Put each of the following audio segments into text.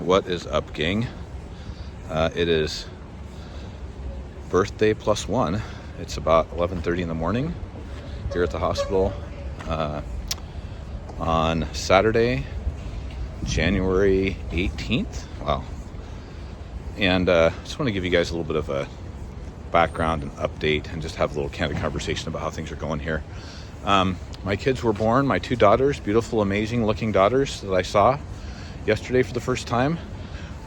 What is up, gang? It is birthday plus one. It's about 11:30 in the morning here at the hospital on Saturday, January 18th. Wow. And just want to give you guys a little bit of a background and update and just have a little candid conversation about how things are going here. My kids were born, my two daughters, beautiful, amazing looking daughters that I saw yesterday for the first time,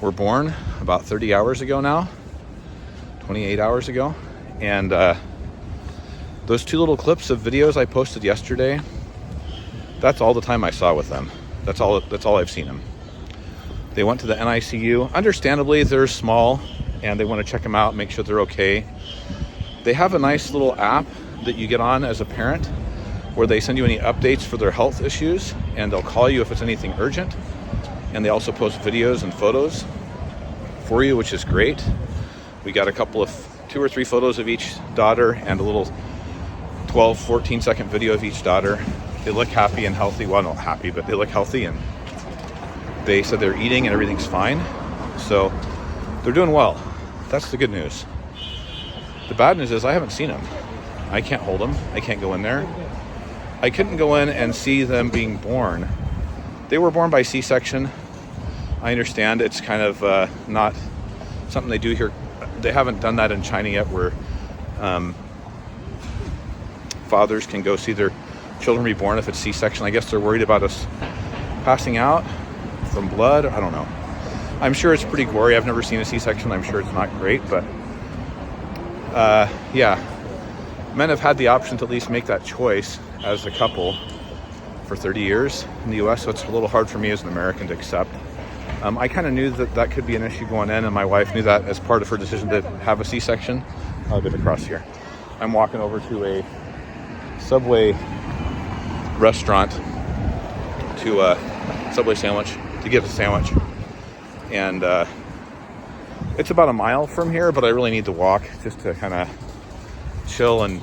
were born about 30 hours ago now, 28 hours ago. And those two little clips of videos I posted yesterday, that's all the time I saw with them. That's all I've seen them. They went to the NICU. Understandably, they're small and they want to check them out, make sure they're okay. They have a nice little app that you get on as a parent where they send you any updates for their health issues, and they'll call you if it's anything urgent. And they also post videos and photos for you, which is great. We got a couple of 2 or 3 photos of each daughter and a little 12, 14 second video of each daughter. They look happy and healthy. Well, not happy, but they look healthy, and they said they're eating and everything's fine. So they're doing well. That's the good news. The bad news is I haven't seen them. I can't hold them. I can't go in there. I couldn't go in and see them being born. They were born by C-section. I understand it's kind of not something they do here. They haven't done that in China yet, where fathers can go see their children reborn if it's C-section. I guess they're worried about us passing out from blood. I don't know. I'm sure it's pretty gory. I've never seen a C-section. I'm sure it's not great, but yeah. Men have had the option to at least make that choice as a couple for 30 years in the U.S., so it's a little hard for me as an American to accept. I kind of knew that could be an issue going in, and my wife knew that as part of her decision to have a C-section. I'll get across here. I'm walking over to a Subway restaurant to a Subway sandwich, to get a sandwich. And it's about a mile from here, but I really need to walk just to kind of chill and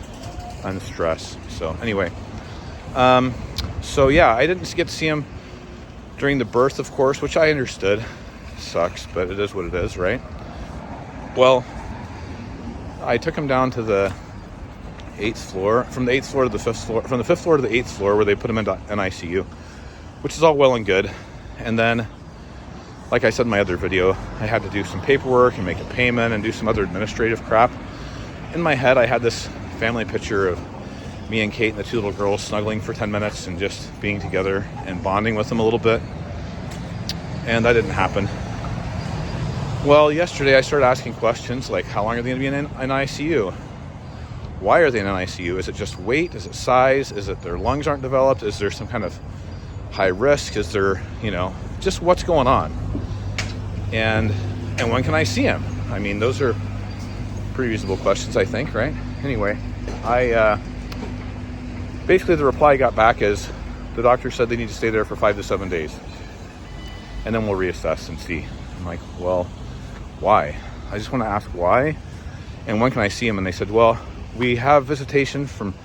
unstress. So anyway, so yeah, I didn't get to see him during the birth, of course, which I understood. Sucks, but it is what it is, right? Well, I took him down to the 8th floor, from the 8th floor to the 5th floor, from the 5th floor to the 8th floor, where they put him into NICU, which is all well and good. And then, like I said in my other video, I had to do some paperwork and make a payment and do some other administrative crap. In my head, I had this family picture of me and Kate and the 2 little girls snuggling for 10 minutes and just being together and bonding with them a little bit. And that didn't happen. Well, yesterday I started asking questions like, how long are they going to be in ICU? Why are they in ICU? Is it just weight? Is it size? Is it their lungs aren't developed? Is there some kind of high risk? Is there, just what's going on? And when can I see him? I mean, those are pretty reasonable questions, I think, right? Anyway, basically the reply I got back is the doctor said they need to stay there for 5 to 7 days, and then we'll reassess and see. I'm like, well, why? I just want to ask why, and when can I see him? And they said, well, we have visitation from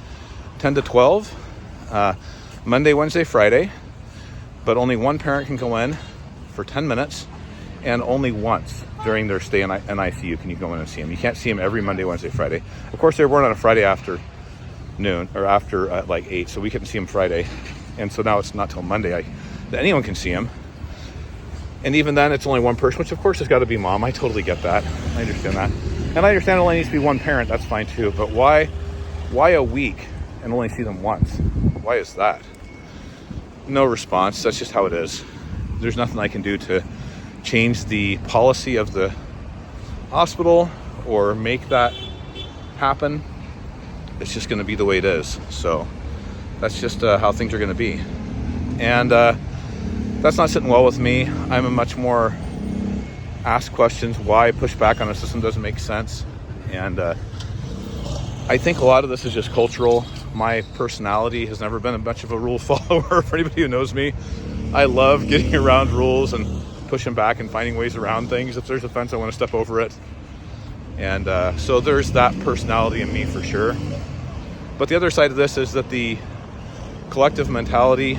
10 to 12, Monday, Wednesday, Friday, but only one parent can go in for 10 minutes, and only once during their stay in ICU can you go in and see him. You can't see him every Monday, Wednesday, Friday. Of course, they were born on a Friday afternoon, or after like 8, so we couldn't see him Friday. And so now it's not till Monday that anyone can see him. And even then, it's only one person, which of course has got to be mom. I totally get that. I understand that. And I understand it only needs to be one parent. That's fine too. But why a week and only see them once? Why is that? No response. That's just how it is. There's nothing I can do to change the policy of the hospital or make that happen. It's just going to be the way it is. So that's just how things are going to be. And that's not sitting well with me. I'm a much more ask questions, why push back on a system doesn't make sense. And I think a lot of this is just cultural. My personality has never been much of a rule follower. For anybody who knows me, I love getting around rules and pushing back and finding ways around things. If there's a fence, I want to step over it. And so there's that personality in me for sure. But the other side of this is that the collective mentality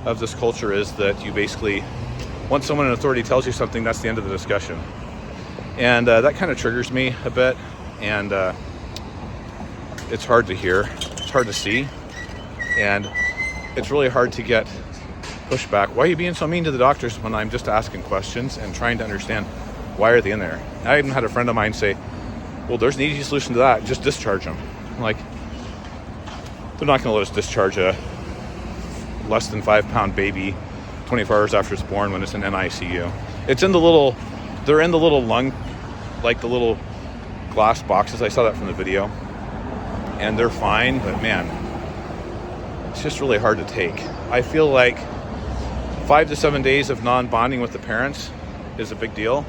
of this culture is that you basically once someone in authority tells you something, that's the end of the discussion. And that kind of triggers me a bit, and it's hard to hear, it's hard to see, and it's really hard to get pushback. Why are you being so mean to the doctors when I'm just asking questions and trying to understand why are they in there? I even had a friend of mine say, well, there's an easy solution to that, just discharge them. I'm like, they're not going to let us discharge a less than 5-pound baby 24 hours after it's born when it's in NICU. It's in the little, they're in the little lung, like the little glass boxes. I saw that from the video, and they're fine, but man, it's just really hard to take. I feel like 5 to 7 days of non-bonding with the parents is a big deal,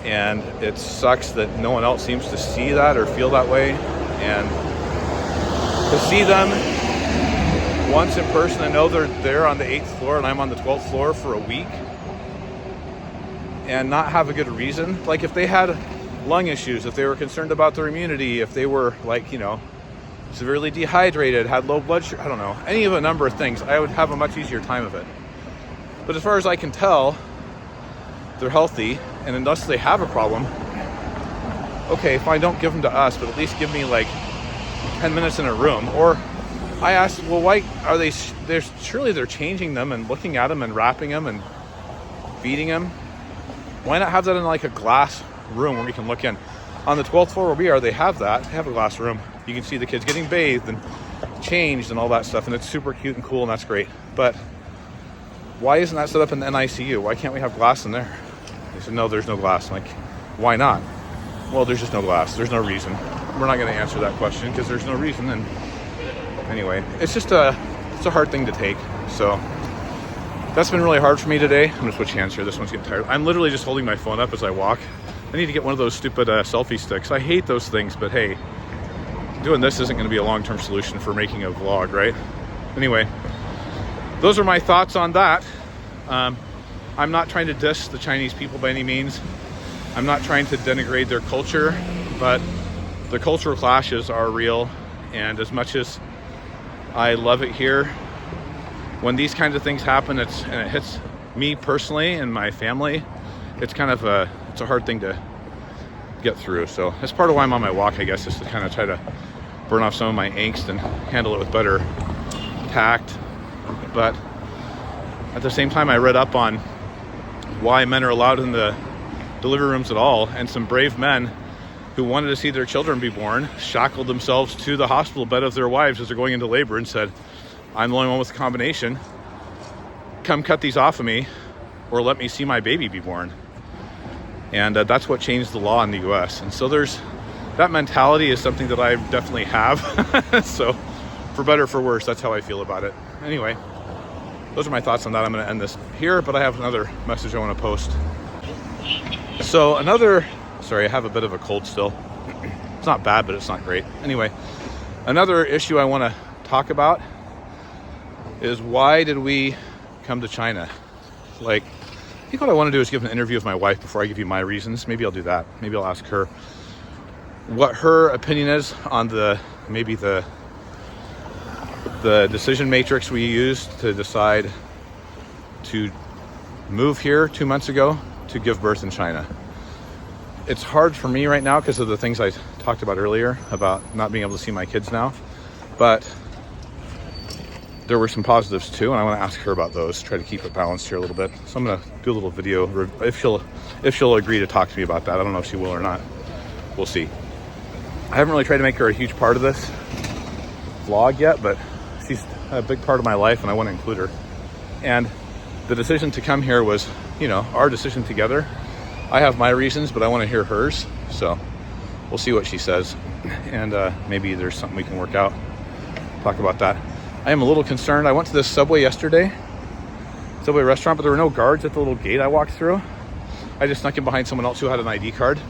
and it sucks that no one else seems to see that or feel that way. And to see them once in person, I know they're there on the 8th floor and I'm on the 12th floor for a week, and not have a good reason. Like if they had lung issues, if they were concerned about their immunity, if they were like, you know, severely dehydrated, had low blood sugar, I don't know, any of a number of things, I would have a much easier time of it. But as far as I can tell, they're healthy, and unless they have a problem, okay, fine, don't give them to us, but at least give me like 10 minutes in a room. Or I asked, well, why are they, surely they're changing them and looking at them and wrapping them and feeding them. Why not have that in like a glass room where we can look in? On the 12th floor where we are, they have that. They have a glass room. You can see the kids getting bathed and changed and all that stuff, and it's super cute and cool, and that's great. But why isn't that set up in the NICU? Why can't we have glass in there? They said, no, there's no glass. I'm like, why not? Well, there's just no glass. There's no reason. We're not going to answer that question because there's no reason. And anyway, it's just it's a hard thing to take. So that's been really hard for me today. I'm going to switch hands here. This one's getting tired. I'm literally just holding my phone up as I walk. I need to get one of those stupid selfie sticks. I hate those things, but hey, doing this isn't going to be a long-term solution for making a vlog, right? Anyway, those are my thoughts on that. I'm not trying to diss the Chinese people by any means. I'm not trying to denigrate their culture, but the cultural clashes are real. And as much as I love it here, when these kinds of things happen, and it hits me personally and my family, it's kind of it's a hard thing to get through. So that's part of why I'm on my walk, I guess, is to kind of try to burn off some of my angst and handle it with better tact. But at the same time, I read up on why men are allowed in the delivery rooms at all, and some brave men who wanted to see their children be born shackled themselves to the hospital bed of their wives as they're going into labor and said, I'm the only one with the combination. Come cut these off of me or let me see my baby be born. And that's what changed the law in the US. And so that mentality is something that I definitely have. So for better or for worse, that's how I feel about it. Anyway, those are my thoughts on that. I'm going to end this here, but I have another message I want to post. So sorry, I have a bit of a cold still. It's not bad, but it's not great. Anyway, another issue I want to talk about is, why did we come to China? Like, I think what I want to do is give an interview with my wife before I give you my reasons. Maybe I'll do that. Maybe I'll ask her what her opinion is on the decision matrix we used to decide to move here 2 months ago to give birth in China. It's hard for me right now because of the things I talked about earlier about not being able to see my kids now, but there were some positives too, and I want to ask her about those, try to keep it balanced here a little bit. So I'm going to do a little video if she'll agree to talk to me about that. I don't know if she will or not. We'll see. I haven't really tried to make her a huge part of this vlog yet, but she's a big part of my life and I want to include her. And the decision to come here was, you know, our decision together. I have my reasons, but I want to hear hers. So we'll see what she says. And maybe there's something we can work out. Talk about that. I am a little concerned. I went to this Subway yesterday, Subway restaurant, but there were no guards at the little gate I walked through. I just snuck in behind someone else who had an ID card.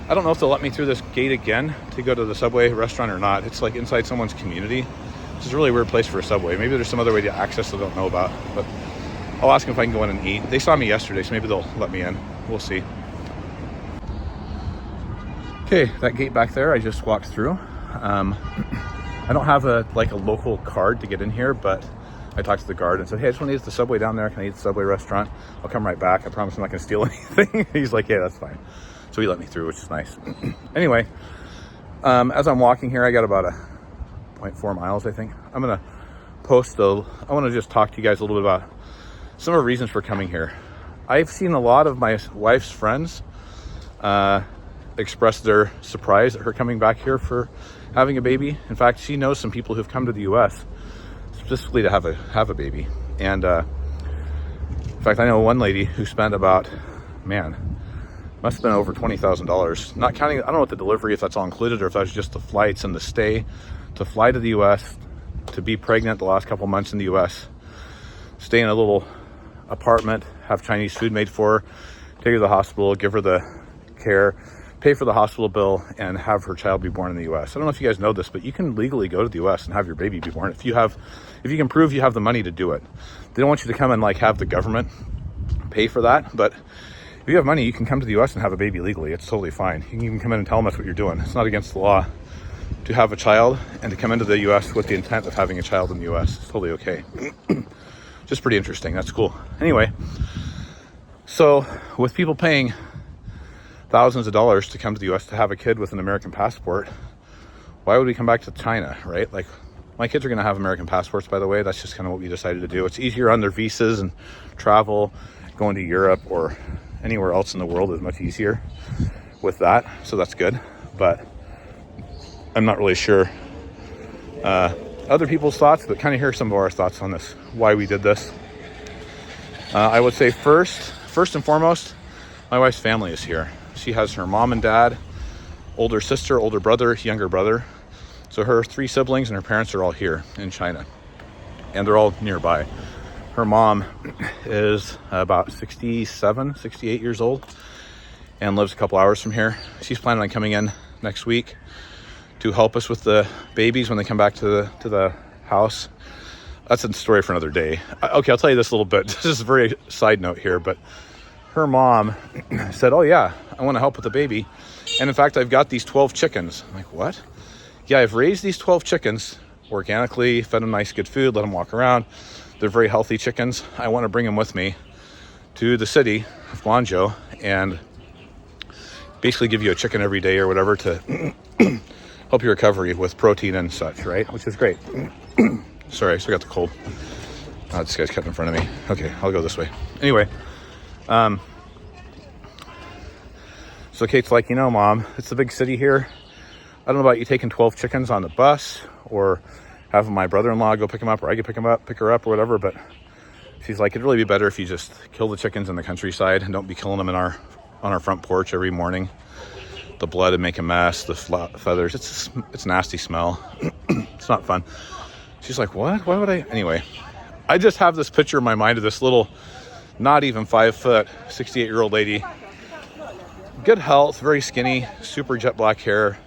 I don't know if they'll let me through this gate again to go to the Subway restaurant or not. It's like inside someone's community. This is a really weird place for a Subway. Maybe there's some other way to access I don't know about, but I'll ask them if I can go in and eat. They saw me yesterday, so maybe they'll let me in. We'll see. Okay, that gate back there I just walked through. I don't have a local card to get in here, but I talked to the guard and said, hey, I just want to eat at the Subway down there. Can I eat at the Subway restaurant? I'll come right back. I promise I'm not going to steal anything. He's like, yeah, that's fine. So he let me through, which is nice. Anyway, as I'm walking here, I got about 0.4 miles, I think. I'm going to I want to just talk to you guys a little bit about some of the reasons for coming here. I've seen a lot of my wife's friends express their surprise at her coming back here for having a baby. In fact, she knows some people who've come to the U.S. specifically to have a baby. And in fact, I know one lady who spent about, must have been over $20,000. Not counting, I don't know what the delivery, if that's all included or if that's just the flights and the stay, to fly to the U.S., to be pregnant the last couple months in the U.S., stay in a little apartment, have Chinese food made for her, take her to the hospital, give her the care, pay for the hospital bill, and have her child be born in the U.S. I don't know if you guys know this, but you can legally go to the U.S. and have your baby be born if you can prove you have the money to do it. They don't want you to come and like have the government pay for that, but if you have money, you can come to the U.S. and have a baby legally. It's totally fine. You can even come in and tell them that's what you're doing. It's not against the law to have a child and to come into the U.S. with the intent of having a child in the U.S. It's totally okay. Just pretty interesting. That's cool. Anyway, so with people paying thousands of dollars to come to the U.S. to have a kid with an American passport, why would we come back to China, right? Like, my kids are going to have American passports, by the way. That's just kind of what we decided to do. It's easier on their visas, and travel, going to Europe or anywhere else in the world is much easier with that. So that's good. But I'm not really sure other people's thoughts, but kind of hear some of our thoughts on this, why we did this. I would say first and foremost, my wife's family is here. She has her mom and dad, older sister, older brother, younger brother. So her 3 siblings and her parents are all here in China, and they're all nearby. Her mom is about 67, 68 years old and lives a couple hours from here. She's planning on coming in next week to help us with the babies when they come back to the house. That's a story for another day. Okay, I'll tell you this a little bit. This is a very side note here, but her mom said, oh yeah, I want to help with the baby. And in fact, I've got these 12 chickens. I'm like, what? Yeah, I've raised these 12 chickens organically, fed them nice, good food, let them walk around. They're very healthy chickens. I want to bring them with me to the city of Guangzhou and basically give you a chicken every day or whatever to help your recovery with protein and such, right? Which is great. Sorry, I still got the cold. This guy's cutting in front of me. Okay, I'll go this way. Anyway, so Kate's like, Mom, it's the big city here. I don't know about you taking 12 chickens on the bus or having my brother-in-law go pick them up, or I could pick her up or whatever, but she's like, it'd really be better if you just kill the chickens in the countryside and don't be killing them on our front porch every morning. The blood would make a mess, the feathers, it's nasty smell. It's not fun. She's like, what? Why would I? Anyway, I just have this picture in my mind of this little, not even 5 foot, 68-year-old lady. Good health, very skinny, super jet black hair.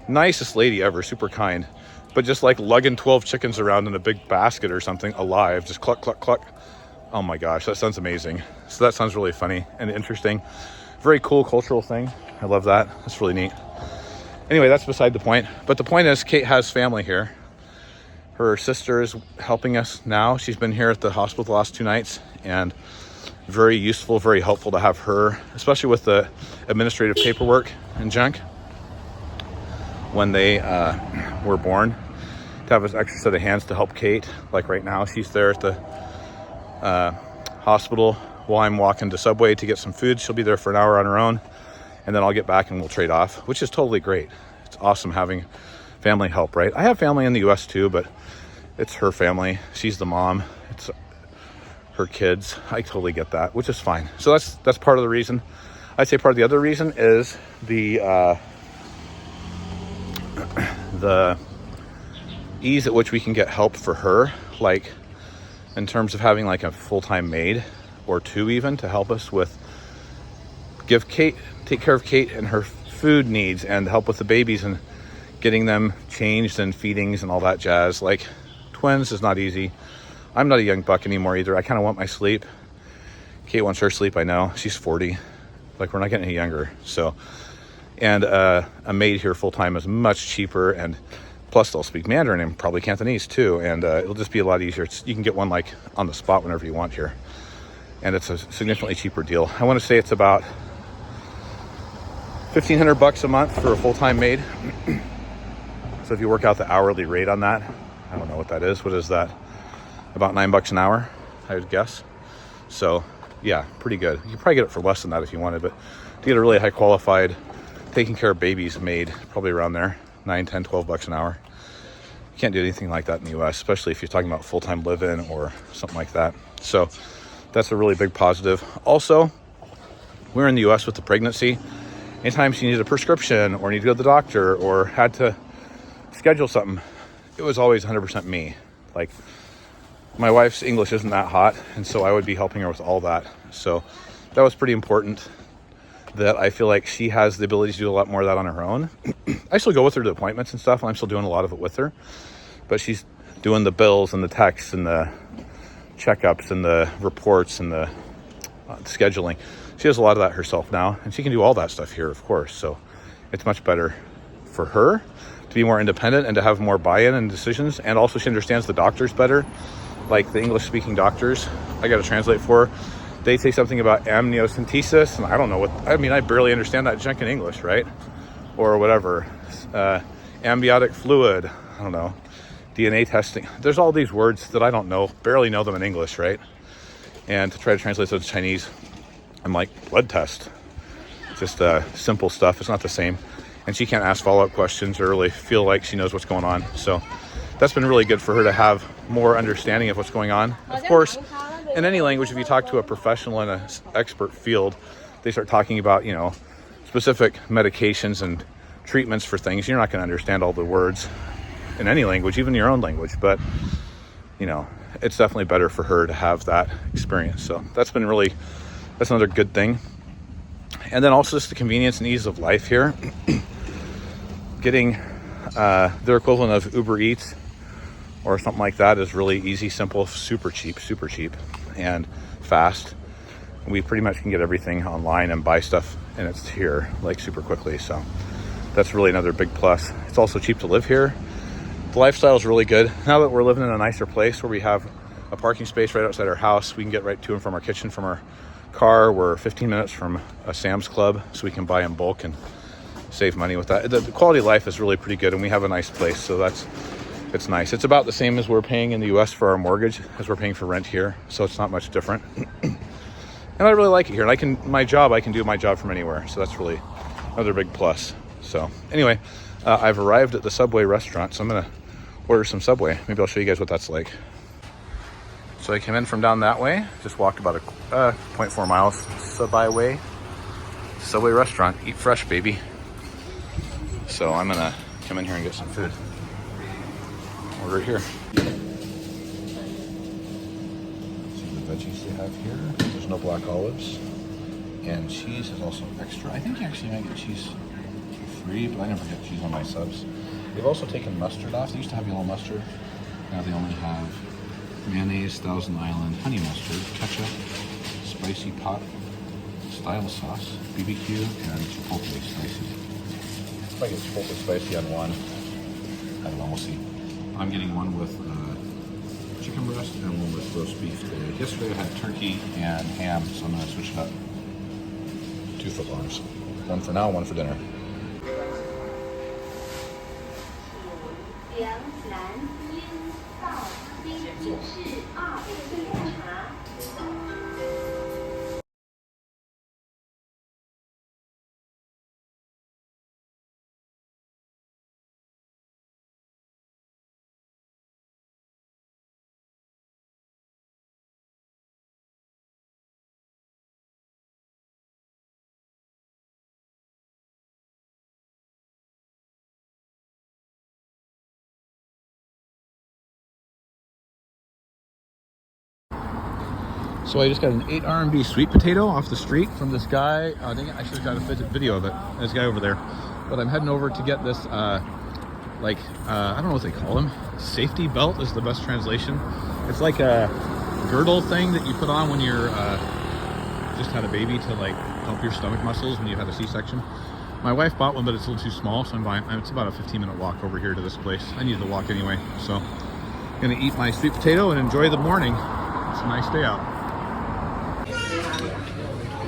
Nicest lady ever, super kind. But just like lugging 12 chickens around in a big basket or something, alive, just cluck, cluck, cluck. Oh my gosh, that sounds amazing. So that sounds really funny and interesting. Very cool cultural thing. I love that. That's really neat. Anyway, that's beside the point. But the point is, Kate has family here. Her sister is helping us now. She's been here at the hospital the last 2 nights, and very useful, very helpful to have her, especially with the administrative paperwork and junk when they were born, to have an extra set of hands to help Kate. Like right now, she's there at the hospital while I'm walking to Subway to get some food. She'll be there for an hour on her own, and then I'll get back and we'll trade off, which is totally great. It's awesome having family help, right? I have family in the US too, but it's her family. She's the mom. It's her kids. I totally get that, which is fine. So that's part of the reason. I'd say part of the other reason is the ease at which we can get help for her, like in terms of having like a full-time maid or 2 even to help us with take care of Kate and her food needs and help with the babies and getting them changed and feedings and all that jazz. Like, twins is not easy. I'm not a young buck anymore either. I kind of want my sleep. Kate wants her sleep, I know. She's 40. Like, we're not getting any younger. So, and a maid here full-time is much cheaper and Plus, they'll speak Mandarin and probably Cantonese too, and it'll just be a lot easier. You can get one like on the spot whenever you want here, and it's a significantly cheaper deal. I want to say it's about $1,500 a month for a full-time maid. So if you work out the hourly rate on that, I don't know what that is. What is that? About $9 an hour, I would guess. So yeah, pretty good. You could probably get it for less than that if you wanted, but to get a really high qualified, taking care of babies maid, probably around there, 9, 10, $12 an hour. You can't do anything like that in the US, especially if you're talking about full-time live-in or something like that. So that's a really big positive. Also, we're in the US with the pregnancy. Anytime she needed a prescription or needed to go to the doctor or had to schedule something, it was always 100% me. Like, my wife's English isn't that hot, and so I would be helping her with all that. So that was pretty important, that I feel like she has the ability to do a lot more of that on her own. I still go with her to appointments and stuff, and I'm still doing a lot of it with her, but she's doing the bills and the texts and the checkups and the reports and the scheduling. She does a lot of that herself now, and she can do all that stuff here, of course. So it's much better for her to be more independent and to have more buy-in and decisions. And also she understands the doctors better, like the English-speaking doctors. I got to translate for her. They say something about amniocentesis, and I don't know what, I mean, I barely understand that junk in English, right? Or whatever. Amniotic fluid, I don't know. DNA testing. There's all these words that I don't know, barely know them in English, right? And to try to translate those to Chinese, I'm like, blood test. Just simple stuff. It's not the same. And she can't ask follow-up questions or really feel like she knows what's going on. So that's been really good for her to have more understanding of what's going on. Of course, in any language, if you talk to a professional in an expert field, they start talking about, you know, specific medications and treatments for things. You're not going to understand all the words in any language, even your own language. But, you know, it's definitely better for her to have that experience. So that's been really, that's another good thing. And then also just the convenience and ease of life here. Getting their equivalent of Uber Eats or something like that is really easy, simple, super cheap, and fast. We pretty much can get everything online and buy stuff, and it's here like super quickly. So that's really another big plus. It's also cheap to live here. The lifestyle is really good. Now that we're living in a nicer place where we have a parking space right outside our house, we can get right to and from our kitchen, from our car. We're 15 minutes from a Sam's Club, so we can buy in bulk and save money with that. The quality of life is really pretty good, and we have a nice place, so it's nice. It's about the same as we're paying in the US for our mortgage as we're paying for rent here, so it's not much different. And I really like it here, and I can do my job from anywhere, so that's really another big plus. So anyway, I've arrived at the Subway restaurant, so I'm gonna order some Subway. Maybe I'll show you guys what that's like. So I came in from down that way, just walked about 0.4 miles, Subway restaurant. Eat fresh, baby. So I'm gonna come in here and get some food. Order it here. See the veggies they have here. There's no black olives. And cheese is also extra. I think you actually might get cheese free, but I never get cheese on my subs. They've also taken mustard off. They used to have yellow mustard. Now they only have mayonnaise, Thousand Island, honey mustard, ketchup, spicy pot style sauce, BBQ, and chipotle spicy. If I get chipotle spicy on one, I don't know, we'll see. I'm getting one with chicken breast and one with roast beef today. Yesterday I had turkey and ham, so I'm going to switch it up. 2 footlongs. One for now, one for dinner. So I just got an 8 R&B sweet potato off the street from this guy. Dang it, I should have got a video of it. This guy over there. But I'm heading over to get this, I don't know what they call them. Safety belt is the best translation. It's like a girdle thing that you put on when you're just had a baby to like help your stomach muscles when you had a C-section. My wife bought one, but it's a little too small, so I'm buying. It's about a 15-minute walk over here to this place. I needed to walk anyway, so I'm gonna eat my sweet potato and enjoy the morning. It's a nice day out.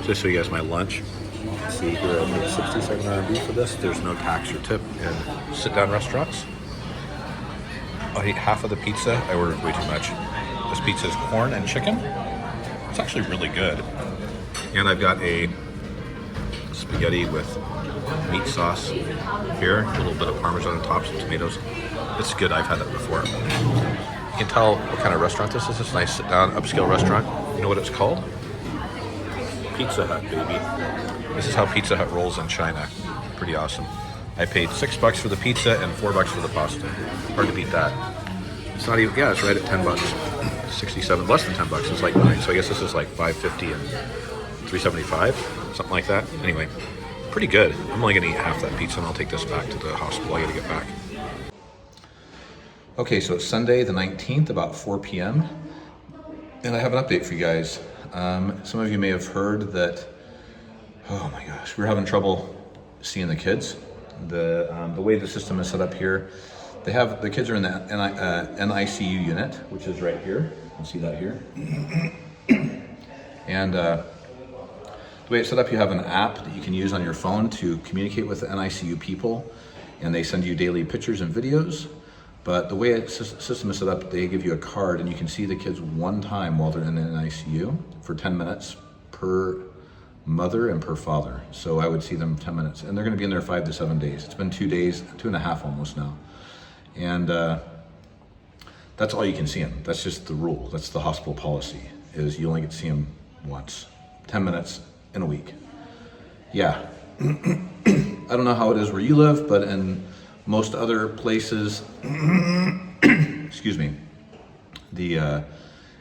Just so you guys my lunch. See here, I paid 67 RMB for this. There's no tax or tip in sit-down restaurants. I ate half of the pizza. I ordered way too much. This pizza is corn and chicken. It's actually really good. And I've got a spaghetti with meat sauce here, a little bit of Parmesan on top, some tomatoes. It's good. I've had that before. You can tell what kind of restaurant this is. It's a nice sit-down, upscale restaurant. You know what it's called? Pizza Hut, baby. This is how Pizza Hut rolls in China. Pretty awesome. I paid $6 for the pizza and $4 for the pasta. Hard to beat that. It's not even, yeah, it's right at 10 bucks. 67, less than 10 bucks. It's like 9. So I guess this is like 5.50 and 3.75, something like that. Anyway, pretty good. I'm only gonna eat half that pizza and I'll take this back to the hospital. I gotta get back. Okay, so it's Sunday the 19th, about 4 p.m. And I have an update for you guys. Some of you may have heard that, oh my gosh, we're having trouble seeing the kids. The way the system is set up here, the kids are in the NICU unit, which is right here. You can see that here. And the way it's set up, you have an app that you can use on your phone to communicate with the NICU people, and they send you daily pictures and videos. But the way the system is set up, they give you a card, and you can see the kids one time while they're in the NICU for 10 minutes per mother and per father. So I would see them 10 minutes, and they're going to be in there 5 to 7 days. It's been 2 days, 2.5 almost now. And that's all you can see them. That's just the rule. That's the hospital policy, is you only get to see them once, 10 minutes in a week. Yeah. I don't know how it is where you live, but in most other places, excuse me, the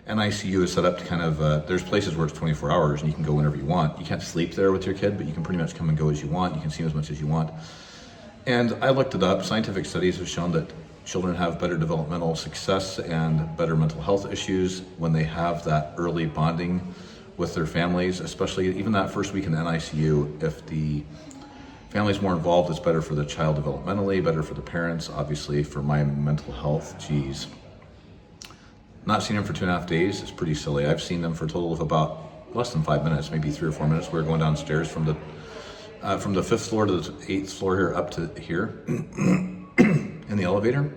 NICU is set up to kind of, there's places where it's 24 hours and you can go whenever you want. You can't sleep there with your kid, but you can pretty much come and go as you want. You can see as much as you want. And I looked it up. Scientific studies have shown that children have better developmental success and better mental health issues when they have that early bonding with their families, especially even that first week in the NICU. If the family's more involved, it's better for the child developmentally, better for the parents, obviously for my mental health. Geez. Not seeing them for 2.5 days is pretty silly. I've seen them for a total of about less than 5 minutes, maybe 3 or 4 minutes. We're going downstairs from the 5th floor to the 8th floor here up to here in the elevator.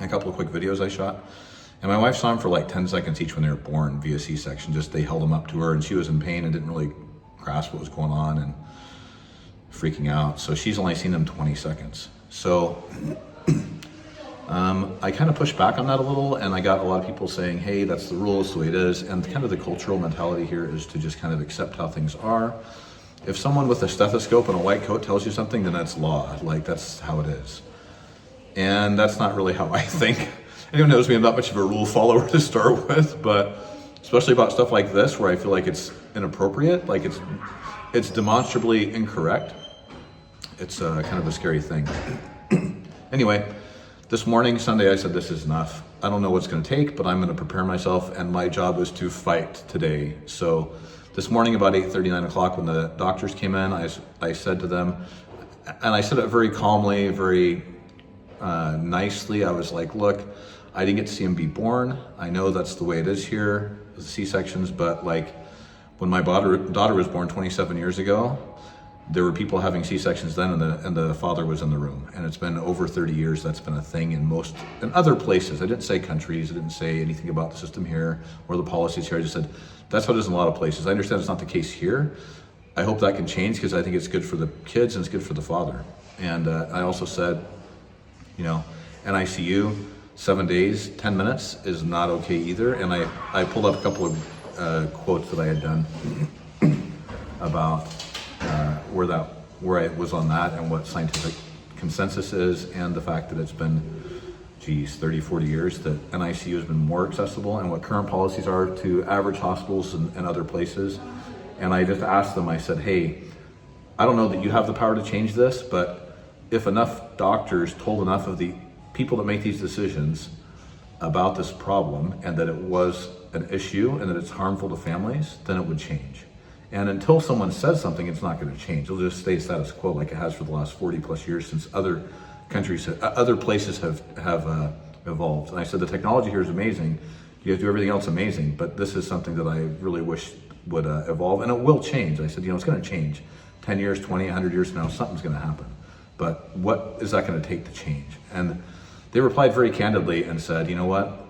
A couple of quick videos I shot. And my wife saw them for like 10 seconds each when they were born via C-section. Just they held them up to her and she was in pain and didn't really grasp what was going on and freaking out. So she's only seen them 20 seconds. So I kind of pushed back on that a little, and I got a lot of people saying, hey, that's the rule, it's the way it is. And kind of the cultural mentality here is to just kind of accept how things are. If someone with a stethoscope and a white coat tells you something, then that's law. Like, that's how it is. And that's not really how I think. Anyone knows me, I'm not much of a rule follower to start with, but especially about stuff like this, where I feel like it's inappropriate, like it's demonstrably incorrect. It's kind of a scary thing. Anyway, this morning, Sunday, I said, this is enough. I don't know what's going to take, but I'm going to prepare myself, and my job is to fight today. So this morning, about 8:30, 9 o'clock, when the doctors came in, I said to them, and I said it very calmly, very nicely. I was like, look, I didn't get to see him be born. I know that's the way it is here, the C-sections, but like when my daughter was born 27 years ago, there were people having C-sections then, and the father was in the room. And it's been over 30 years that's been a thing in other places. I didn't say countries, I didn't say anything about the system here or the policies here. I just said, that's how it is in a lot of places. I understand it's not the case here. I hope that can change because I think it's good for the kids and it's good for the father. And I also said, you know, NICU, 7 days, 10 minutes is not okay either. And I pulled up a couple of quotes that I had done about where I was on that and what scientific consensus is, and the fact that it's been, 30, 40 years that NICU has been more accessible, and what current policies are to average hospitals and other places. And I just asked them, I said, hey, I don't know that you have the power to change this, but if enough doctors told enough of the people that make these decisions about this problem and that it was an issue and that it's harmful to families, then it would change. And until someone says something, it's not going to change. It'll just stay status quo like it has for the last 40 plus years since other countries, other places have evolved. And I said, the technology here is amazing. You guys do everything else amazing, but this is something that I really wish would evolve, and it will change. I said, it's going to change. 10 years, 20, 100 years from now, something's going to happen. But what is that going to take to change? And they replied very candidly and said, you know what?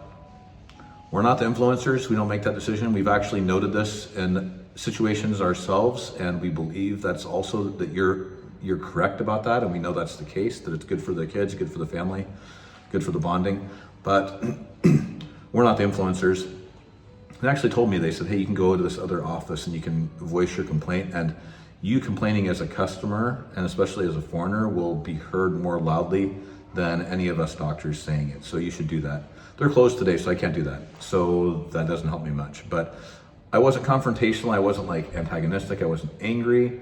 We're not the influencers. We don't make that decision. We've actually noted this in situations ourselves, and we believe that's also that you're correct about that, and we know that's the case, that it's good for the kids, good for the family, good for the bonding. But we're not the influencers. They actually told me, they said, hey, you can go to this other office and you can voice your complaint, and you complaining as a customer, and especially as a foreigner, will be heard more loudly than any of us doctors saying it. So you should do that. They're closed today, so I can't do that. So that doesn't help me much. But I wasn't confrontational. I wasn't like antagonistic. I wasn't angry,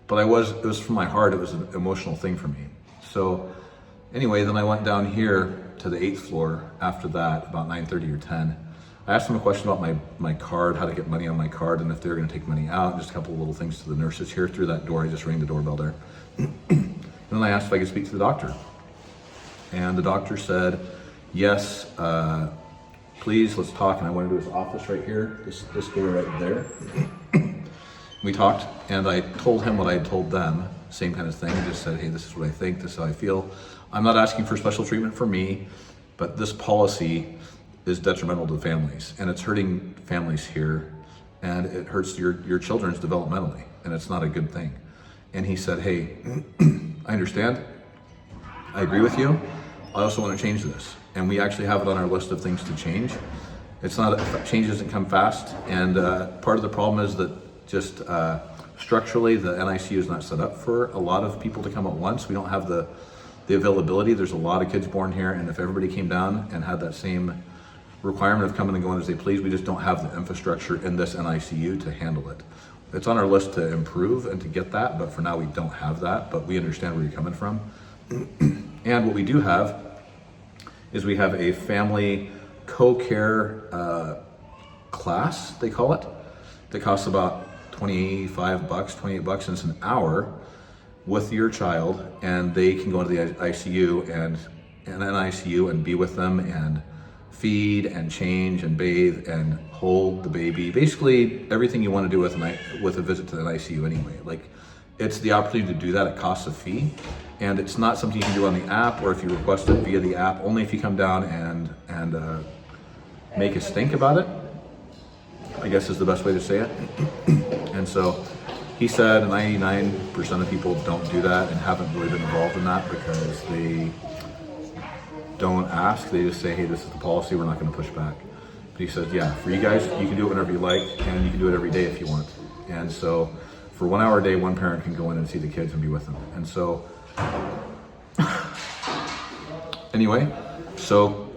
but it was from my heart. It was an emotional thing for me. So anyway, then I went down here to the 8th floor after that, about 9:30 or 10. I asked them a question about my card, how to get money on my card, and if they were going to take money out, just a couple of little things to the nurses here through that door. I just rang the doorbell there. And then I asked if I could speak to the doctor. And the doctor said, yes, please, let's talk. And I went into his office right here, this door right there. We talked, and I told him what I had told them, same kind of thing. I just said, hey, this is what I think, this is how I feel. I'm not asking for special treatment for me, but this policy is detrimental to families, and it's hurting families here, and it hurts your children's developmentally, and it's not a good thing. And he said, hey, I understand. I agree with you. I also want to change this. And we actually have it on our list of things to change. It's not, change doesn't come fast. And part of the problem is that just structurally, the NICU is not set up for a lot of people to come at once. We don't have the availability. There's a lot of kids born here, and if everybody came down and had that same requirement of coming and going as they please, we just don't have the infrastructure in this NICU to handle it. It's on our list to improve and to get that, but for now we don't have that, but we understand where you're coming from. And what we do have is we have a family co-care class, they call it, that costs about $25, $28, and it's an hour with your child, and they can go into the ICU and an ICU and be with them and feed and change and bathe and hold the baby. Basically everything you want to do with a visit to the ICU anyway. Like, it's the opportunity to do that. It costs a fee, and it's not something you can do on the app, or if you request it via the app, only if you come down and make a stink about it, I guess is the best way to say it. And so he said 99% of people don't do that and haven't really been involved in that because they don't ask. They just say, hey, this is the policy, we're not going to push back. But he says, yeah, for you guys, you can do it whenever you like, and you can do it every day if you want. And so for 1 hour a day, one parent can go in and see the kids and be with them. And so anyway, so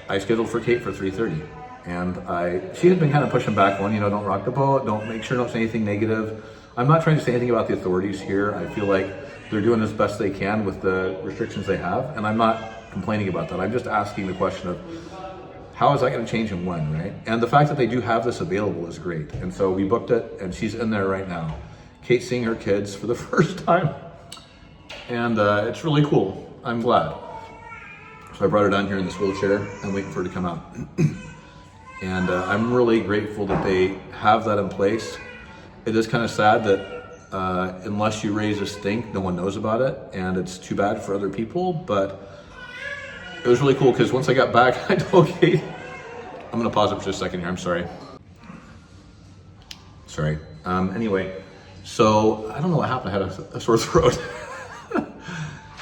I scheduled for Kate for 3:30, and she had been kind of pushing back on, don't rock the boat, don't say anything negative. I'm not trying to say anything about the authorities here. I feel like they're doing as best they can with the restrictions they have, and I'm not complaining about that. I'm just asking the question of how is that going to change and when, right? And the fact that they do have this available is great. And so we booked it, and she's in there right now. Kate's seeing her kids for the first time, and it's really cool. I'm glad. So I brought her down here in this wheelchair. I'm waiting for her to come out. And I'm really grateful that they have that in place. It is kind of sad that unless you raise a stink, no one knows about it, and it's too bad for other people, but it was really cool because once I got back, I told Kate, I'm gonna pause it for just a second here, I'm sorry. Anyway, so I don't know what happened, I had a sore throat.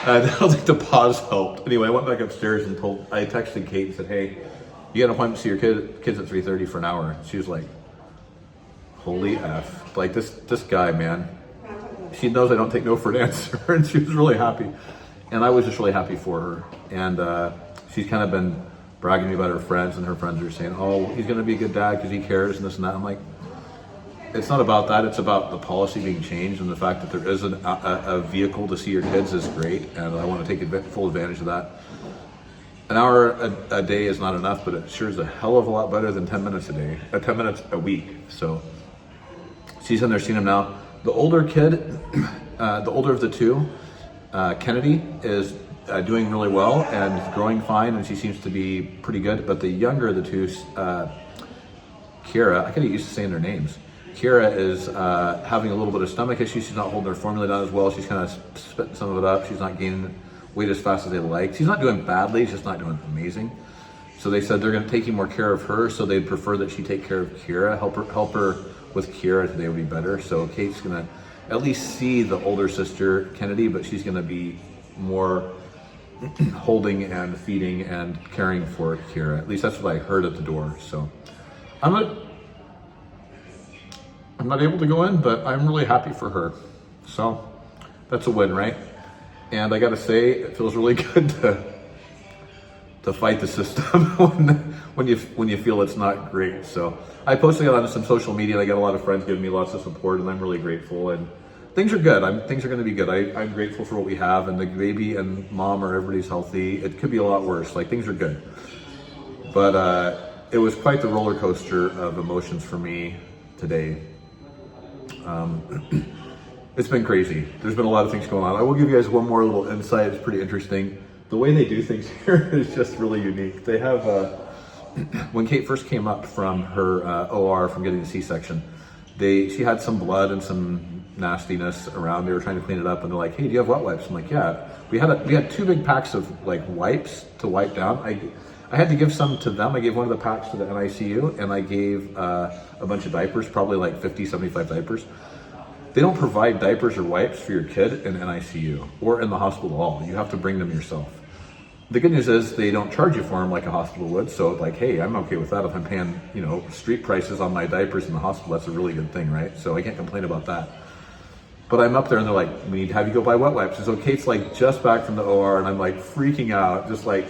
I don't think the pause helped. Anyway, I went back upstairs and I texted Kate and said, hey, you got an appointment to see your kids at 3:30 for an hour. She was like, holy F. Like this guy, man. She knows I don't take no for an answer, and she was really happy. And I was just really happy for her. And she's kind of been bragging to me about her friends, and her friends are saying, oh, he's gonna be a good dad because he cares and this and that. I'm like, it's not about that, it's about the policy being changed, and the fact that there is a vehicle to see your kids is great, and I want to take full advantage of that. An hour a day is not enough, but it sure is a hell of a lot better than 10 minutes a day, 10 minutes a week. So she's in there seeing him now. The older kid, the older of the two, Kennedy, is doing really well and growing fine, and she seems to be pretty good. But the younger of the two, Kira, I gotta get used to saying their names. Kira is having a little bit of stomach issues. She's not holding her formula down as well. She's kind of spitting some of it up. She's not gaining weight as fast as they like. She's not doing badly, she's just not doing amazing. So they said they're gonna take more care of her, so they'd prefer that she take care of Kira, help her with Kira today would be better. So Kate's gonna at least see the older sister, Kennedy, but she's gonna be more holding and feeding and caring for Kira. At least that's what I heard at the door. So I'm not able to go in, but I'm really happy for her. So that's a win, right? And I gotta say, it feels really good to fight the system when you feel it's not great. So I posted it on some social media, and I got a lot of friends giving me lots of support, and I'm really grateful. And things are good. Things are going to be good. I'm grateful for what we have, and the baby and mom are everybody's healthy. It could be a lot worse. Like, things are good, but it was quite the roller coaster of emotions for me today. It's been crazy. There's been a lot of things going on. I will give you guys one more little insight. It's pretty interesting. The way they do things here is just really unique. They have, when Kate first came up from her OR from getting the C-section, she had some blood and some nastiness around. They were trying to clean it up, and they're like, "Hey, do you have wet wipes?" I'm like, "Yeah." We had 2 big packs of like wipes to wipe down. I had to give some to them. I gave one of the packs to the NICU, and I gave a bunch of diapers, probably like 50, 75 diapers. They don't provide diapers or wipes for your kid in NICU or in the hospital at all. You have to bring them yourself. The good news is they don't charge you for them like a hospital would. So like, hey, I'm okay with that. If I'm paying, street prices on my diapers in the hospital, that's a really good thing, right? So I can't complain about that. But I'm up there and they're like, "We need to have you go buy wet wipes." And so Kate's like just back from the OR, and I'm like freaking out, just like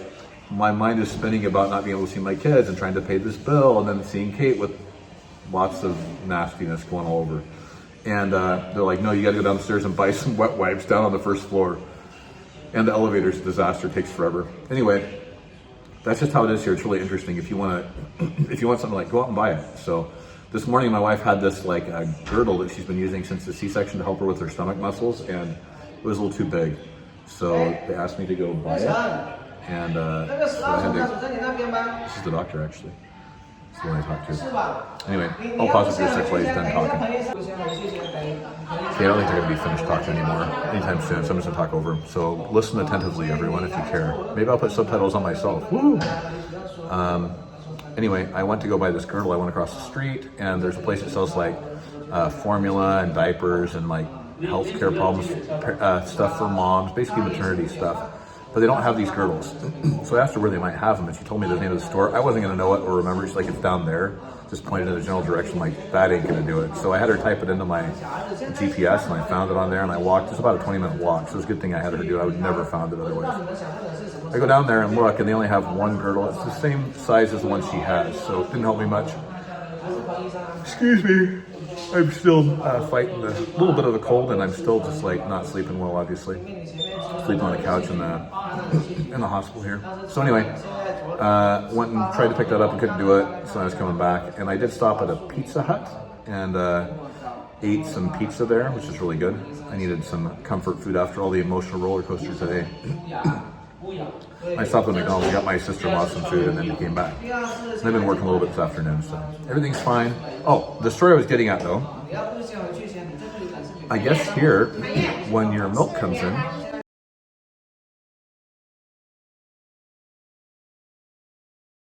my mind is spinning about not being able to see my kids and trying to pay this bill, and then seeing Kate with lots of nastiness going all over. And they're like, "No, you got to go downstairs and buy some wet wipes down on the first floor." And the elevator's a disaster, takes forever. Anyway, that's just how it is here. It's really interesting. If you want something, like, go out and buy it. So this morning, my wife had this like a girdle that she's been using since the C-section to help her with her stomach muscles, and it was a little too big. So they asked me to go buy it, and so I had to, this is the doctor actually. This is the one I talked to. Anyway, I'll pause it for a sec while he's done talking. Okay, I don't think they're going to be finished talking anymore anytime soon, so I'm just going to talk over them. So listen attentively, everyone, if you care. Maybe I'll put subtitles on myself. Woo! Anyway, I went to go buy this girdle. I went across the street, and there's a place that sells like formula and diapers and like healthcare problems, stuff for moms, basically maternity stuff. But they don't have these girdles. So I asked her where they might have them, and she told me the name of the store. I wasn't going to know it or remember. She's like, "It's down there." Just pointed in the general direction, like, that ain't going to do it. So I had her type it into my GPS, and I found it on there, and I walked. It's about a 20-minute walk, so it was a good thing I had her do it. I would never have found it otherwise. I go down there and look, and they only have one girdle. It's the same size as the one she has, so it didn't help me much. Excuse me. I'm still fighting a little bit of the cold, and I'm still just like not sleeping well, obviously. Sleeping on a couch in the hospital here. So anyway, went and tried to pick that up and couldn't do it, so I was coming back. And I did stop at a Pizza Hut and ate some pizza there, which is really good. I needed some comfort food after all the emotional roller coaster today. I stopped at McDonald's, got my sister-in-law some food, and then came back. And I've been working a little bit this afternoon, so everything's fine. Oh, the story I was getting at, though, I guess here, when your milk comes in,